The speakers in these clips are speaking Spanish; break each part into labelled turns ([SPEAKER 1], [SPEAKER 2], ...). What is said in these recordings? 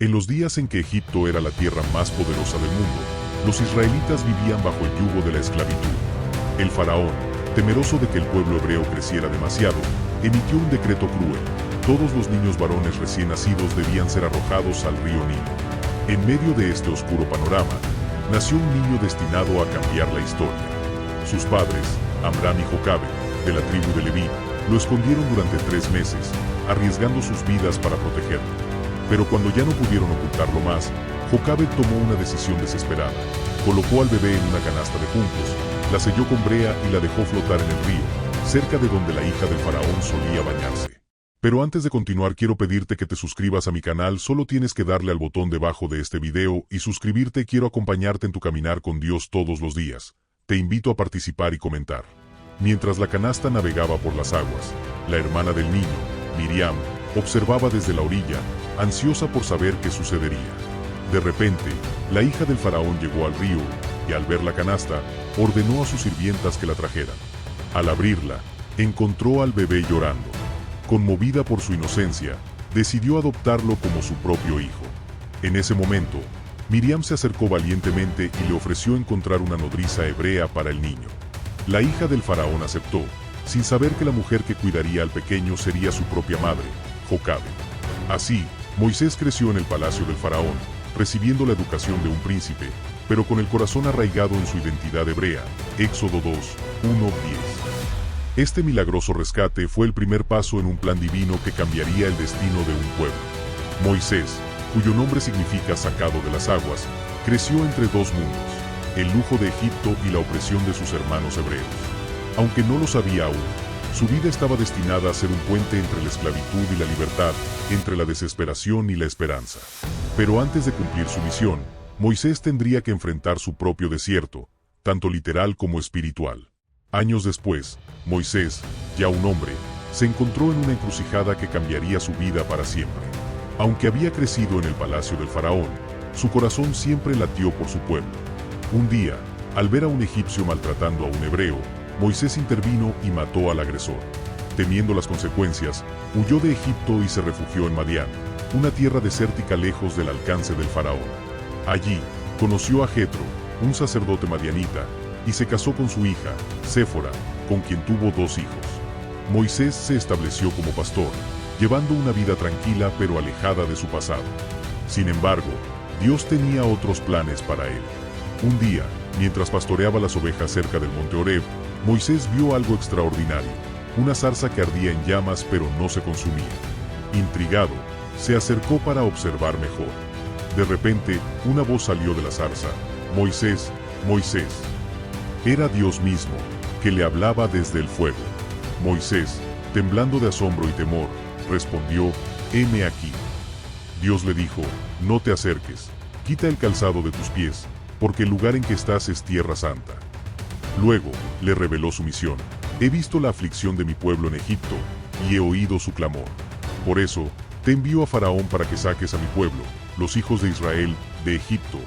[SPEAKER 1] En los días en que Egipto era la tierra más poderosa del mundo, los israelitas vivían bajo el yugo de la esclavitud. El faraón, temeroso de que el pueblo hebreo creciera demasiado, emitió un decreto cruel. Todos los niños varones recién nacidos debían ser arrojados al río Nilo. En medio de este oscuro panorama, nació un niño destinado a cambiar la historia. Sus padres, Amram y Jocabe, de la tribu de Leví, lo escondieron durante 3 meses, arriesgando sus vidas para protegerlo. Pero cuando ya no pudieron ocultarlo más, Jocabe tomó una decisión desesperada. Colocó al bebé en una canasta de juncos, la selló con brea y la dejó flotar en el río, cerca de donde la hija del faraón solía bañarse. Pero antes de continuar quiero pedirte que te suscribas a mi canal. Solo tienes que darle al botón debajo de este video y suscribirte. Quiero acompañarte en tu caminar con Dios todos los días. Te invito a participar y comentar. Mientras la canasta navegaba por las aguas, la hermana del niño, Miriam, observaba desde la orilla, ansiosa por saber qué sucedería. De repente, la hija del faraón llegó al río y al ver la canasta, ordenó a sus sirvientas que la trajeran. Al abrirla, encontró al bebé llorando. Conmovida por su inocencia, decidió adoptarlo como su propio hijo. En ese momento, Miriam se acercó valientemente y le ofreció encontrar una nodriza hebrea para el niño. La hija del faraón aceptó, sin saber que la mujer que cuidaría al pequeño sería su propia madre, Jocabe. Así, Moisés creció en el palacio del faraón, recibiendo la educación de un príncipe, pero con el corazón arraigado en su identidad hebrea. Éxodo 2, 1-10. Este milagroso rescate fue el primer paso en un plan divino que cambiaría el destino de un pueblo. Moisés, cuyo nombre significa sacado de las aguas, creció entre 2 mundos, el lujo de Egipto y la opresión de sus hermanos hebreos. Aunque no lo sabía aún, su vida estaba destinada a ser un puente entre la esclavitud y la libertad, entre la desesperación y la esperanza. Pero antes de cumplir su misión, Moisés tendría que enfrentar su propio desierto, tanto literal como espiritual. Años después, Moisés, ya un hombre, se encontró en una encrucijada que cambiaría su vida para siempre. Aunque había crecido en el palacio del faraón, su corazón siempre latió por su pueblo. Un día, al ver a un egipcio maltratando a un hebreo, Moisés intervino y mató al agresor. Temiendo las consecuencias, huyó de Egipto y se refugió en Madián, una tierra desértica lejos del alcance del faraón. Allí, conoció a Jetro, un sacerdote madianita, y se casó con su hija, Séfora, con quien tuvo 2 hijos. Moisés se estableció como pastor, llevando una vida tranquila pero alejada de su pasado. Sin embargo, Dios tenía otros planes para él. Un día, mientras pastoreaba las ovejas cerca del monte Horeb, Moisés vio algo extraordinario, una zarza que ardía en llamas pero no se consumía. Intrigado, se acercó para observar mejor. De repente, una voz salió de la zarza: «Moisés, Moisés». Era Dios mismo, que le hablaba desde el fuego. Moisés, temblando de asombro y temor, respondió: «Heme aquí». Dios le dijo: «No te acerques, quita el calzado de tus pies, porque el lugar en que estás es tierra santa». Luego, le reveló su misión: «He visto la aflicción de mi pueblo en Egipto, y he oído su clamor. Por eso, te envío a Faraón para que saques a mi pueblo, los hijos de Israel, de Egipto».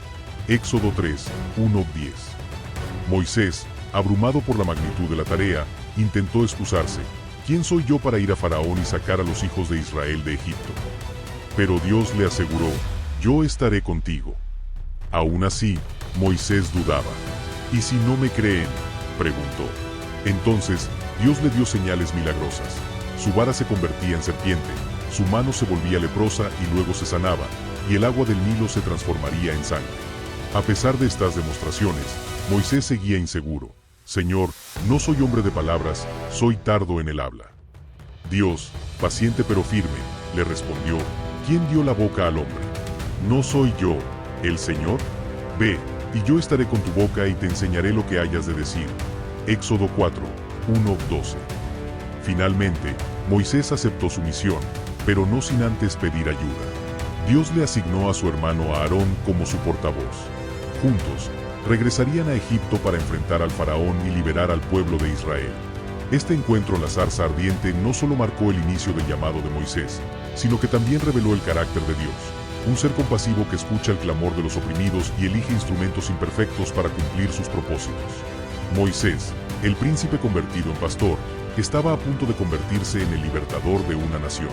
[SPEAKER 1] Éxodo 3, 1-10. Moisés, abrumado por la magnitud de la tarea, intentó excusarse: «¿Quién soy yo para ir a Faraón y sacar a los hijos de Israel de Egipto?». Pero Dios le aseguró: «Yo estaré contigo». Aún así, Moisés dudaba. «¿Y si no me creen?», preguntó. Entonces, Dios le dio señales milagrosas. Su vara se convertía en serpiente, su mano se volvía leprosa y luego se sanaba, y el agua del Nilo se transformaría en sangre. A pesar de estas demostraciones, Moisés seguía inseguro. «Señor, no soy hombre de palabras, soy tardo en el habla». Dios, paciente pero firme, le respondió: «¿Quién dio la boca al hombre? ¿No soy yo, el Señor? Ve, y yo estaré con tu boca y te enseñaré lo que hayas de decir». Éxodo 4, 1-12. Finalmente, Moisés aceptó su misión, pero no sin antes pedir ayuda. Dios le asignó a su hermano Aarón como su portavoz. Juntos, regresarían a Egipto para enfrentar al faraón y liberar al pueblo de Israel. Este encuentro en la zarza ardiente no solo marcó el inicio del llamado de Moisés, sino que también reveló el carácter de Dios, un ser compasivo que escucha el clamor de los oprimidos y elige instrumentos imperfectos para cumplir sus propósitos. Moisés, el príncipe convertido en pastor, estaba a punto de convertirse en el libertador de una nación.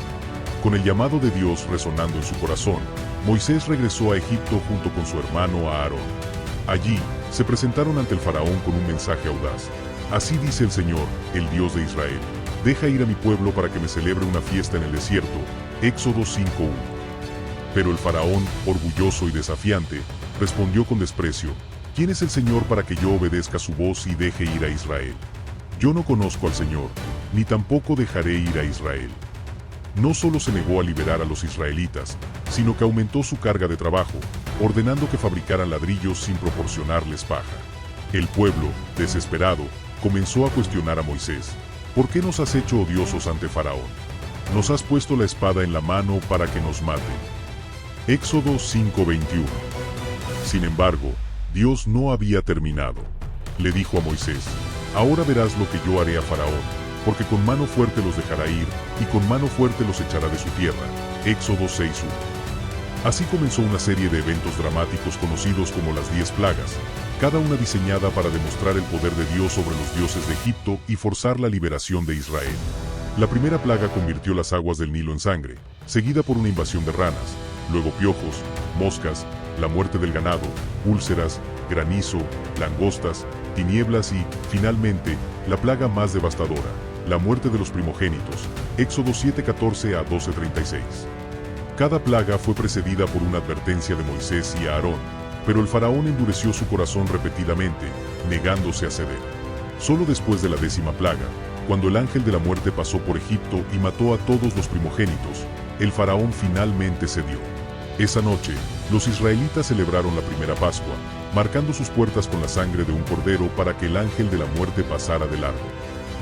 [SPEAKER 1] Con el llamado de Dios resonando en su corazón, Moisés regresó a Egipto junto con su hermano Aarón. Allí, se presentaron ante el faraón con un mensaje audaz. Así dice el Señor, el Dios de Israel: deja ir a mi pueblo para que me celebre una fiesta en el desierto. Éxodo 5:1. Pero el faraón, orgulloso y desafiante, respondió con desprecio: ¿quién es el Señor para que yo obedezca su voz y deje ir a Israel? Yo no conozco al Señor, ni tampoco dejaré ir a Israel. No solo se negó a liberar a los israelitas, sino que aumentó su carga de trabajo, ordenando que fabricaran ladrillos sin proporcionarles paja. El pueblo, desesperado, comenzó a cuestionar a Moisés: ¿por qué nos has hecho odiosos ante Faraón? Nos has puesto la espada en la mano para que nos maten. Éxodo 5:21. Sin embargo, Dios no había terminado. Le dijo a Moisés: ahora verás lo que yo haré a Faraón, porque con mano fuerte los dejará ir, y con mano fuerte los echará de su tierra. Éxodo 6:1. Así comenzó una serie de eventos dramáticos conocidos como las 10 plagas, cada una diseñada para demostrar el poder de Dios sobre los dioses de Egipto y forzar la liberación de Israel. La primera plaga convirtió las aguas del Nilo en sangre, seguida por una invasión de ranas, luego piojos, moscas, la muerte del ganado, úlceras, granizo, langostas, tinieblas y, finalmente, la plaga más devastadora: la muerte de los primogénitos. Éxodo 7:14 a 12:36. Cada plaga fue precedida por una advertencia de Moisés y Aarón, pero el faraón endureció su corazón repetidamente, negándose a ceder. Solo después de la 10ª plaga, cuando el ángel de la muerte pasó por Egipto y mató a todos los primogénitos, el faraón finalmente cedió. Esa noche, los israelitas celebraron la primera Pascua, marcando sus puertas con la sangre de un cordero para que el ángel de la muerte pasara de largo.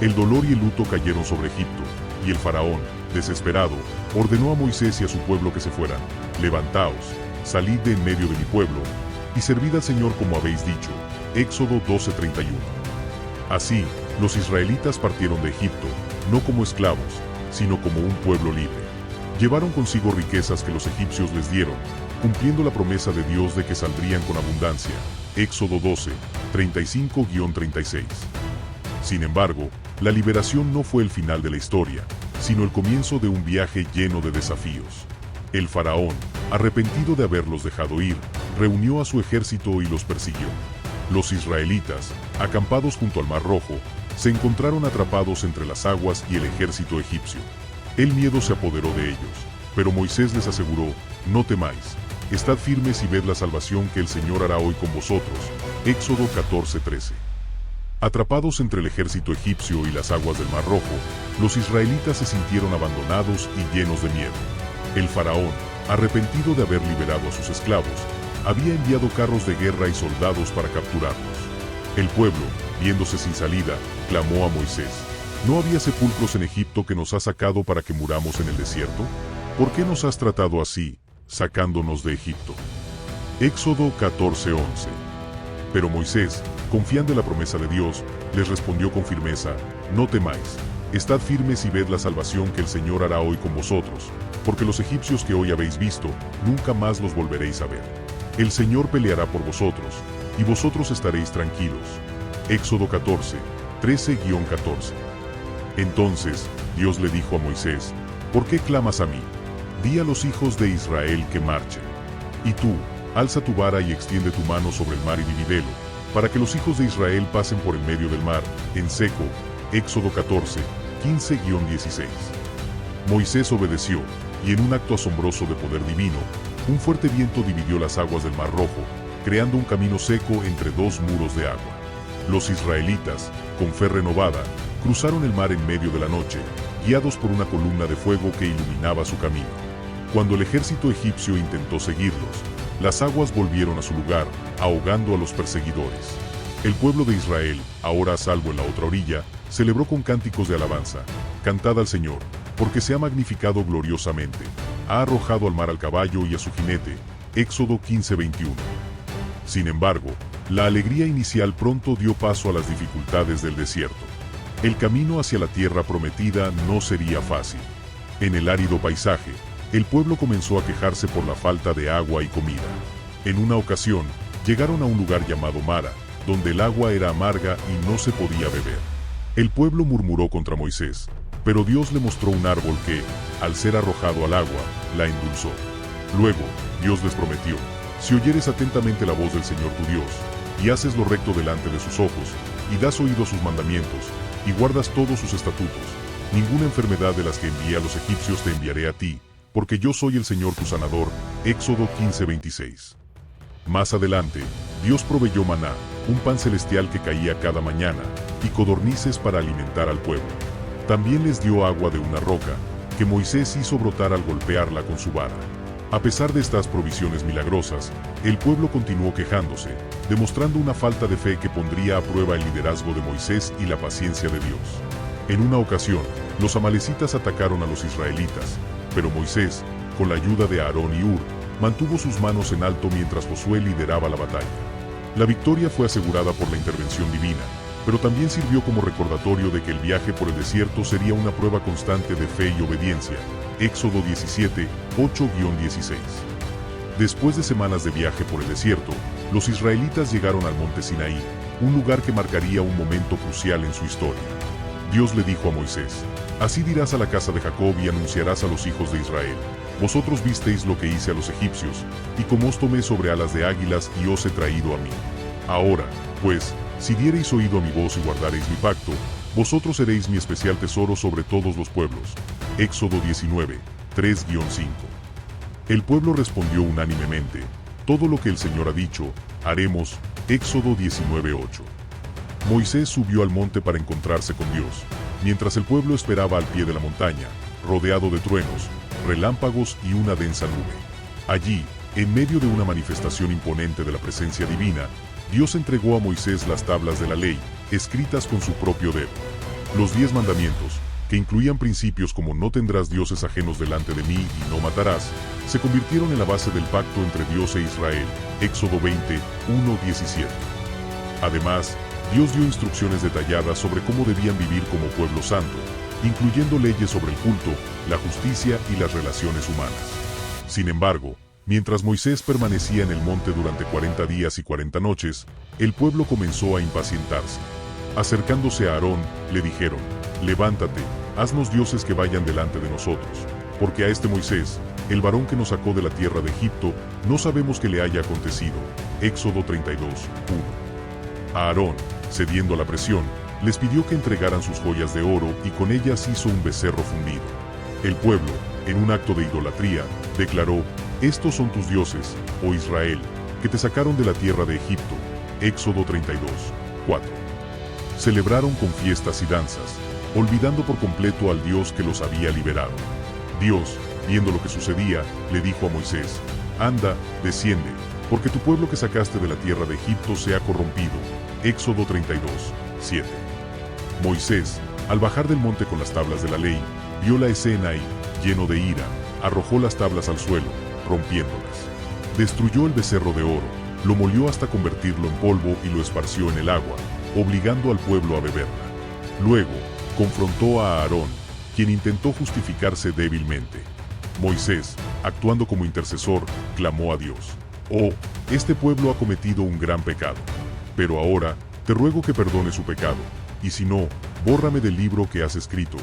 [SPEAKER 1] El dolor y el luto cayeron sobre Egipto, y el faraón, desesperado, ordenó a Moisés y a su pueblo que se fueran. Levantaos, salid de en medio de mi pueblo, y servid al Señor como habéis dicho. Éxodo 12:31. Así, los israelitas partieron de Egipto, no como esclavos, sino como un pueblo libre. Llevaron consigo riquezas que los egipcios les dieron, cumpliendo la promesa de Dios de que saldrían con abundancia. Éxodo 12:35-36. Sin embargo, la liberación no fue el final de la historia, sino el comienzo de un viaje lleno de desafíos. El faraón, arrepentido de haberlos dejado ir, reunió a su ejército y los persiguió. Los israelitas, acampados junto al Mar Rojo, se encontraron atrapados entre las aguas y el ejército egipcio. El miedo se apoderó de ellos, pero Moisés les aseguró: no temáis, estad firmes y ved la salvación que el Señor hará hoy con vosotros. Éxodo 14:13. Atrapados entre el ejército egipcio y las aguas del Mar Rojo, los israelitas se sintieron abandonados y llenos de miedo. El faraón, arrepentido de haber liberado a sus esclavos, había enviado carros de guerra y soldados para capturarlos. El pueblo, viéndose sin salida, clamó a Moisés: ¿no había sepulcros en Egipto que nos has sacado para que muramos en el desierto? ¿Por qué nos has tratado así, sacándonos de Egipto? Éxodo 14:11. Pero Moisés, confiando en la promesa de Dios, les respondió con firmeza: no temáis, estad firmes y ved la salvación que el Señor hará hoy con vosotros, porque los egipcios que hoy habéis visto, nunca más los volveréis a ver. El Señor peleará por vosotros, y vosotros estaréis tranquilos. Éxodo 14:13-14. Entonces, Dios le dijo a Moisés: ¿por qué clamas a mí? Di a los hijos de Israel que marchen. Y tú, alza tu vara y extiende tu mano sobre el mar y divídelo, para que los hijos de Israel pasen por el medio del mar, en seco. Éxodo 14:15-16. Moisés obedeció, y en un acto asombroso de poder divino, un fuerte viento dividió las aguas del Mar Rojo, creando un camino seco entre dos muros de agua. Los israelitas, con fe renovada, cruzaron el mar en medio de la noche, guiados por una columna de fuego que iluminaba su camino. Cuando el ejército egipcio intentó seguirlos, las aguas volvieron a su lugar, ahogando a los perseguidores. El pueblo de Israel, ahora a salvo en la otra orilla, celebró con cánticos de alabanza: cantad al Señor, porque se ha magnificado gloriosamente, ha arrojado al mar al caballo y a su jinete. Éxodo 15:21. Sin embargo, la alegría inicial pronto dio paso a las dificultades del desierto. El camino hacia la tierra prometida no sería fácil. En el árido paisaje, el pueblo comenzó a quejarse por la falta de agua y comida. En una ocasión, llegaron a un lugar llamado Mara, donde el agua era amarga y no se podía beber. El pueblo murmuró contra Moisés, pero Dios le mostró un árbol que, al ser arrojado al agua, la endulzó. Luego, Dios les prometió: si oyeres atentamente la voz del Señor tu Dios, y haces lo recto delante de sus ojos, y das oído a sus mandamientos, y guardas todos sus estatutos, ninguna enfermedad de las que envié a los egipcios te enviaré a ti, porque yo soy el Señor tu sanador. Éxodo 15:26. Más adelante, Dios proveyó maná, un pan celestial que caía cada mañana, y codornices para alimentar al pueblo. También les dio agua de una roca, que Moisés hizo brotar al golpearla con su vara. A pesar de estas provisiones milagrosas, el pueblo continuó quejándose, demostrando una falta de fe que pondría a prueba el liderazgo de Moisés y la paciencia de Dios. En una ocasión, los amalecitas atacaron a los israelitas, pero Moisés, con la ayuda de Aarón y Hur, mantuvo sus manos en alto mientras Josué lideraba la batalla. La victoria fue asegurada por la intervención divina, pero también sirvió como recordatorio de que el viaje por el desierto sería una prueba constante de fe y obediencia. Éxodo 17, 8-16. Después de semanas de viaje por el desierto, los israelitas llegaron al monte Sinaí, un lugar que marcaría un momento crucial en su historia. Dios le dijo a Moisés: así dirás a la casa de Jacob y anunciarás a los hijos de Israel: vosotros visteis lo que hice a los egipcios, y como os tomé sobre alas de águilas y os he traído a mí. Ahora, pues, si diereis oído a mi voz y guardareis mi pacto, vosotros seréis mi especial tesoro sobre todos los pueblos. Éxodo 19, 3-5. El pueblo respondió unánimemente: todo lo que el Señor ha dicho, haremos. Éxodo 19:8. Moisés subió al monte para encontrarse con Dios, mientras el pueblo esperaba al pie de la montaña, rodeado de truenos, relámpagos y una densa nube. Allí, en medio de una manifestación imponente de la presencia divina, Dios entregó a Moisés las tablas de la ley, escritas con su propio dedo. Los 10 mandamientos, que incluían principios como no tendrás dioses ajenos delante de mí y no matarás, se convirtieron en la base del pacto entre Dios e Israel. Éxodo 20, 1-17. Además, Dios dio instrucciones detalladas sobre cómo debían vivir como pueblo santo, incluyendo leyes sobre el culto, la justicia y las relaciones humanas. Sin embargo, mientras Moisés permanecía en el monte durante 40 días y 40 noches, el pueblo comenzó a impacientarse. Acercándose a Aarón, le dijeron: levántate, haznos dioses que vayan delante de nosotros, porque a este Moisés, el varón que nos sacó de la tierra de Egipto, no sabemos qué le haya acontecido. Éxodo 32, 1. Aarón, cediendo a la presión, les pidió que entregaran sus joyas de oro y con ellas hizo un becerro fundido. El pueblo, en un acto de idolatría, declaró: estos son tus dioses, oh Israel, que te sacaron de la tierra de Egipto. Éxodo 32, 4. Celebraron con fiestas y danzas, olvidando por completo al Dios que los había liberado. Dios, viendo lo que sucedía, le dijo a Moisés: anda, desciende, porque tu pueblo que sacaste de la tierra de Egipto se ha corrompido. Éxodo 32, 7. Moisés, al bajar del monte con las tablas de la ley, vio la escena y, lleno de ira, arrojó las tablas al suelo, rompiéndolas. Destruyó el becerro de oro, lo molió hasta convertirlo en polvo y lo esparció en el agua, obligando al pueblo a beberla. Luego, confrontó a Aarón, quien intentó justificarse débilmente. Moisés, actuando como intercesor, clamó a Dios: oh, este pueblo ha cometido un gran pecado. Pero ahora, te ruego que perdone su pecado, y si no, bórrame del libro que has escrito.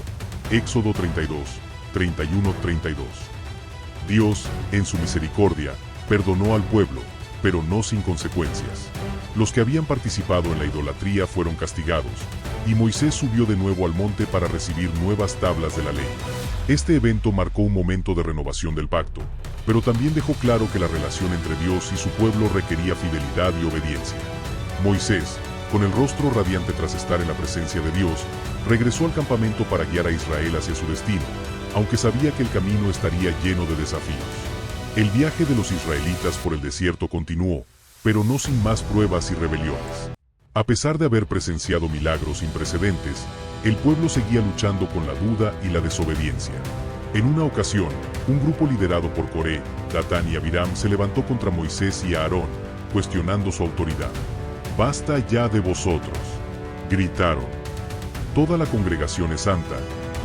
[SPEAKER 1] Éxodo 32, 31-32. Dios, en su misericordia, perdonó al pueblo, pero no sin consecuencias. Los que habían participado en la idolatría fueron castigados, y Moisés subió de nuevo al monte para recibir nuevas tablas de la ley. Este evento marcó un momento de renovación del pacto, pero también dejó claro que la relación entre Dios y su pueblo requería fidelidad y obediencia. Moisés, con el rostro radiante tras estar en la presencia de Dios, regresó al campamento para guiar a Israel hacia su destino, aunque sabía que el camino estaría lleno de desafíos. El viaje de los israelitas por el desierto continuó, pero no sin más pruebas y rebeliones. A pesar de haber presenciado milagros sin precedentes, el pueblo seguía luchando con la duda y la desobediencia. En una ocasión, un grupo liderado por Coré, Datán y Abiram se levantó contra Moisés y Aarón, cuestionando su autoridad. «¡Basta ya de vosotros!», gritaron. «Toda la congregación es santa,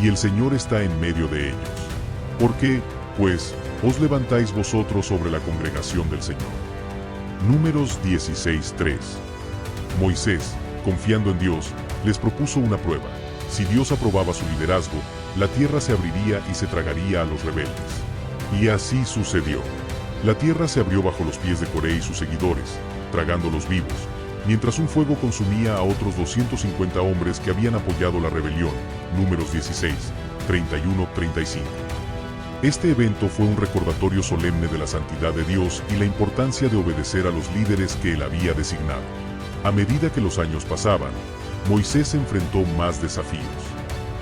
[SPEAKER 1] y el Señor está en medio de ellos. ¿Por qué, pues, os levantáis vosotros sobre la congregación del Señor?». Números 16:3. Moisés, confiando en Dios, les propuso una prueba. Si Dios aprobaba su liderazgo, la tierra se abriría y se tragaría a los rebeldes. Y así sucedió. La tierra se abrió bajo los pies de Coré y sus seguidores, tragándolos vivos, mientras un fuego consumía a otros 250 hombres que habían apoyado la rebelión. Números 16, 31-35. Este evento fue un recordatorio solemne de la santidad de Dios y la importancia de obedecer a los líderes que Él había designado. A medida que los años pasaban, Moisés enfrentó más desafíos.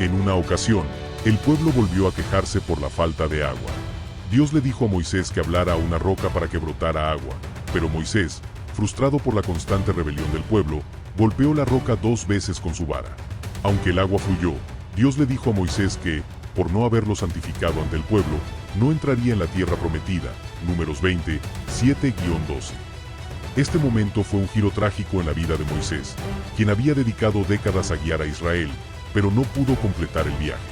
[SPEAKER 1] En una ocasión, el pueblo volvió a quejarse por la falta de agua. Dios le dijo a Moisés que hablara a una roca para que brotara agua, pero Moisés, frustrado por la constante rebelión del pueblo, golpeó la roca 2 veces con su vara. Aunque el agua fluyó, Dios le dijo a Moisés que, por no haberlo santificado ante el pueblo, no entraría en la tierra prometida. Números 20, 7-12. Este momento fue un giro trágico en la vida de Moisés, quien había dedicado décadas a guiar a Israel, pero no pudo completar el viaje.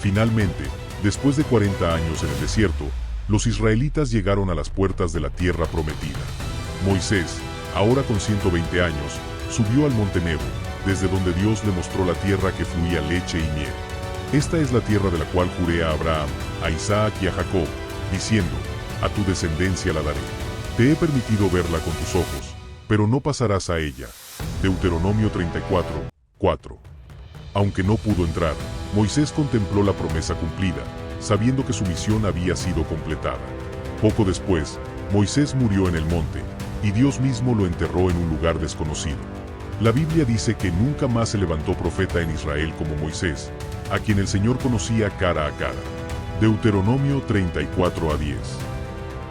[SPEAKER 1] Finalmente, después de 40 años en el desierto, los israelitas llegaron a las puertas de la tierra prometida. Moisés, ahora con 120 años, subió al monte Nebo, desde donde Dios le mostró la tierra que fluía leche y miel. Esta es la tierra de la cual juré a Abraham, a Isaac y a Jacob, diciendo, a tu descendencia la daré. Te he permitido verla con tus ojos, pero no pasarás a ella. Deuteronomio 34, 4. Aunque no pudo entrar, Moisés contempló la promesa cumplida, sabiendo que su misión había sido completada. Poco después, Moisés murió en el monte, y Dios mismo lo enterró en un lugar desconocido. La Biblia dice que nunca más se levantó profeta en Israel como Moisés, a quien el Señor conocía cara a cara. Deuteronomio 34-10.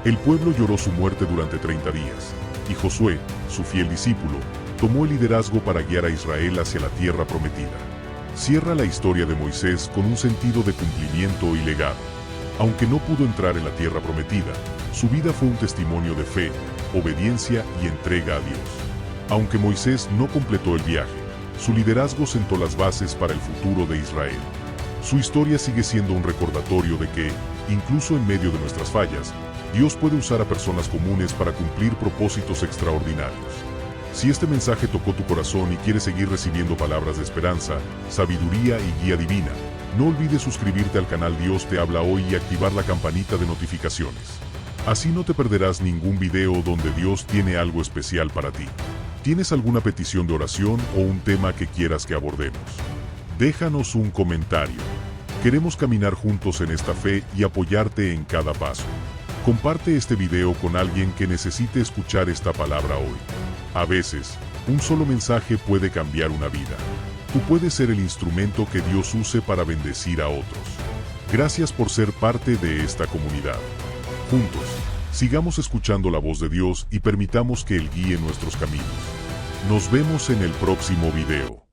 [SPEAKER 1] El pueblo lloró su muerte durante 30 días, y Josué, su fiel discípulo, tomó el liderazgo para guiar a Israel hacia la tierra prometida. Cierra la historia de Moisés con un sentido de cumplimiento y legado. Aunque no pudo entrar en la tierra prometida, su vida fue un testimonio de fe, obediencia y entrega a Dios. Aunque Moisés no completó el viaje, su liderazgo sentó las bases para el futuro de Israel. Su historia sigue siendo un recordatorio de que, incluso en medio de nuestras fallas, Dios puede usar a personas comunes para cumplir propósitos extraordinarios. Si este mensaje tocó tu corazón y quieres seguir recibiendo palabras de esperanza, sabiduría y guía divina, no olvides suscribirte al canal Dios Te Habla Hoy y activar la campanita de notificaciones. Así no te perderás ningún video donde Dios tiene algo especial para ti. ¿Tienes alguna petición de oración o un tema que quieras que abordemos? Déjanos un comentario. Queremos caminar juntos en esta fe y apoyarte en cada paso. Comparte este video con alguien que necesite escuchar esta palabra hoy. A veces, un solo mensaje puede cambiar una vida. Tú puedes ser el instrumento que Dios use para bendecir a otros. Gracias por ser parte de esta comunidad. Juntos, sigamos escuchando la voz de Dios y permitamos que Él guíe nuestros caminos. Nos vemos en el próximo video.